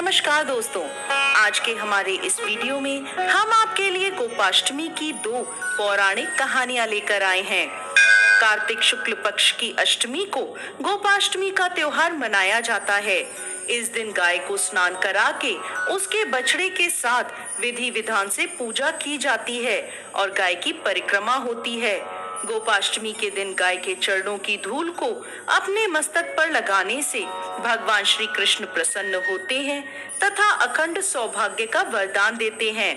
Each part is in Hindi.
नमस्कार दोस्तों, आज के हमारे इस वीडियो में हम आपके लिए गोपाष्टमी की दो पौराणिक कहानियां लेकर आए हैं। कार्तिक शुक्ल पक्ष की अष्टमी को गोपाष्टमी का त्योहार मनाया जाता है। इस दिन गाय को स्नान करा के उसके बछड़े के साथ विधि विधान से पूजा की जाती है और गाय की परिक्रमा होती है। गोपाष्टमी के दिन गाय के चरणों की धूल को अपने मस्तक पर लगाने से भगवान श्री कृष्ण प्रसन्न होते हैं तथा अखंड सौभाग्य का वरदान देते हैं।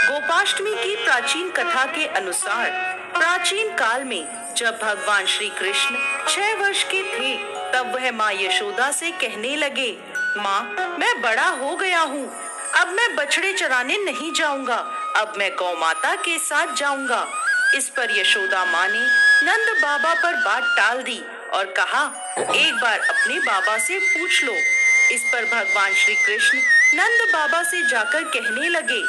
गोपाष्टमी की प्राचीन कथा के अनुसार प्राचीन काल में जब भगवान श्री कृष्ण 6 वर्ष के थे, तब वह माँ यशोदा से कहने लगे, माँ, मैं बड़ा हो गया हूँ, अब मैं बछड़े चराने नहीं जाऊंगा, अब मैं गौ माता के साथ जाऊंगा। इस पर यशोदा माँ ने नंद बाबा पर बात टाल दी और कहा, एक बार अपने बाबा से पूछ लो। इस पर भगवान श्री कृष्ण नंद बाबा से जाकर कहने लगे,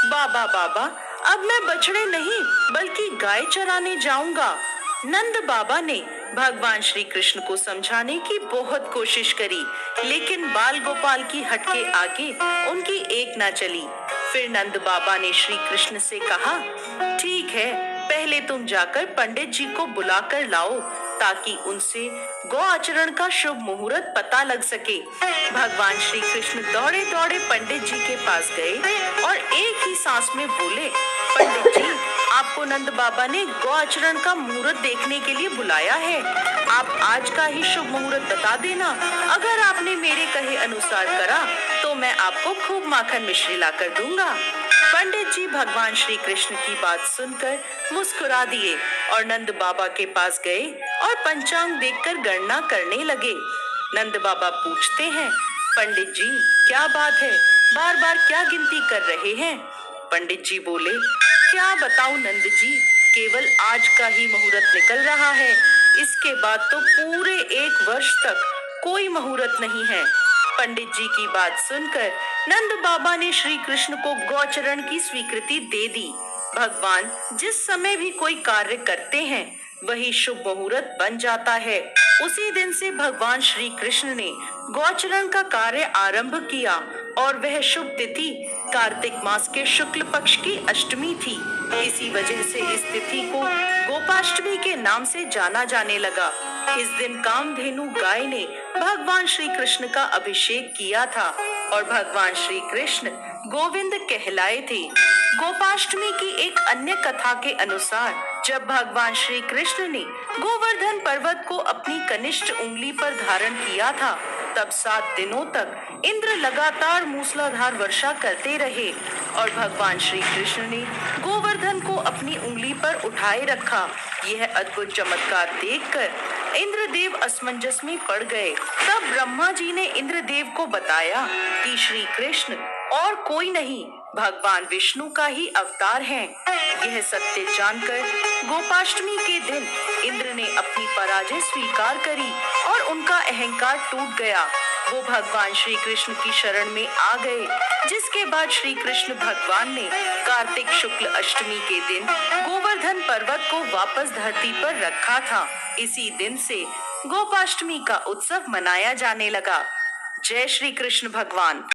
बाबा बाबा, अब मैं बछड़े नहीं बल्कि गाय चराने जाऊंगा। नंद बाबा ने भगवान श्री कृष्ण को समझाने की बहुत कोशिश करी, लेकिन बाल गोपाल की हट के आगे उनकी एक ना चली। फिर नंद बाबा ने श्री कृष्ण से कहा, ठीक है, पहले तुम जाकर पंडित जी को बुला कर लाओ ताकि उनसे गौ आचरण का शुभ मुहूर्त पता लग सके। भगवान श्री कृष्ण दौड़े दौड़े पंडित जी के पास गए और एक ही सांस में बोले, पंडित जी, आपको नंद बाबा ने गौ आचरण का मुहूर्त देखने के लिए बुलाया है। आप आज का ही शुभ मुहूर्त बता देना। अगर आपने मेरे कहे अनुसार करा तो मैं आपको खूब माखन मिश्री ला कर दूंगा। पंडित जी भगवान श्री कृष्ण की बात सुनकर मुस्कुरा दिए और नंद बाबा के पास गए और पंचांग देखकर गणना करने लगे। नंद बाबा पूछते हैं, पंडित जी, क्या बात है, बार बार क्या गिनती कर रहे हैं? पंडित जी बोले, क्या बताऊं नंद जी, केवल आज का ही मुहूर्त निकल रहा है, इसके बाद तो पूरे 1 वर्ष तक कोई मुहूर्त नहीं है। पंडित जी की बात सुनकर नंद बाबा ने श्री कृष्ण को गौचरण की स्वीकृति दे दी। भगवान जिस समय भी कोई कार्य करते हैं वही शुभ मुहूर्त बन जाता है। उसी दिन से भगवान श्री कृष्ण ने गौचरण का कार्य आरंभ किया और वह शुभ तिथि कार्तिक मास के शुक्ल पक्ष की अष्टमी थी। इसी वजह से इस तिथि को गोपाष्टमी के नाम से जाना जाने लगा। इस दिन कामधेनु गाय ने भगवान श्री कृष्ण का अभिषेक किया था और भगवान श्री कृष्ण गोविंद कहलाए थे। गोपाष्टमी की एक अन्य कथा के अनुसार जब भगवान श्री कृष्ण ने गोवर्धन पर्वत को अपनी कनिष्ठ उंगली पर धारण किया था, तब 7 दिनों तक इंद्र लगातार मूसलाधार वर्षा करते रहे और भगवान श्री कृष्ण ने गोवर्धन को अपनी उंगली पर उठाए रखा। यह अद्भुत चमत्कार देखकर इंद्रदेव असमंजस में पड़ गए। तब ब्रह्मा जी ने इंद्रदेव को बताया कि श्री कृष्ण और कोई नहीं, भगवान विष्णु का ही अवतार हैं। यह सत्य जानकर गोपाष्टमी के दिन इंद्र ने अपनी पराजय स्वीकार करी और उनका अहंकार टूट गया। वो भगवान श्री कृष्ण की शरण में आ गए, जिसके बाद श्री कृष्ण भगवान ने कार्तिक शुक्ल अष्टमी के दिन गोवर्धन पर्वत को वापस धरती पर रखा था। इसी दिन से गोपाष्टमी का उत्सव मनाया जाने लगा। जय श्री कृष्ण भगवान।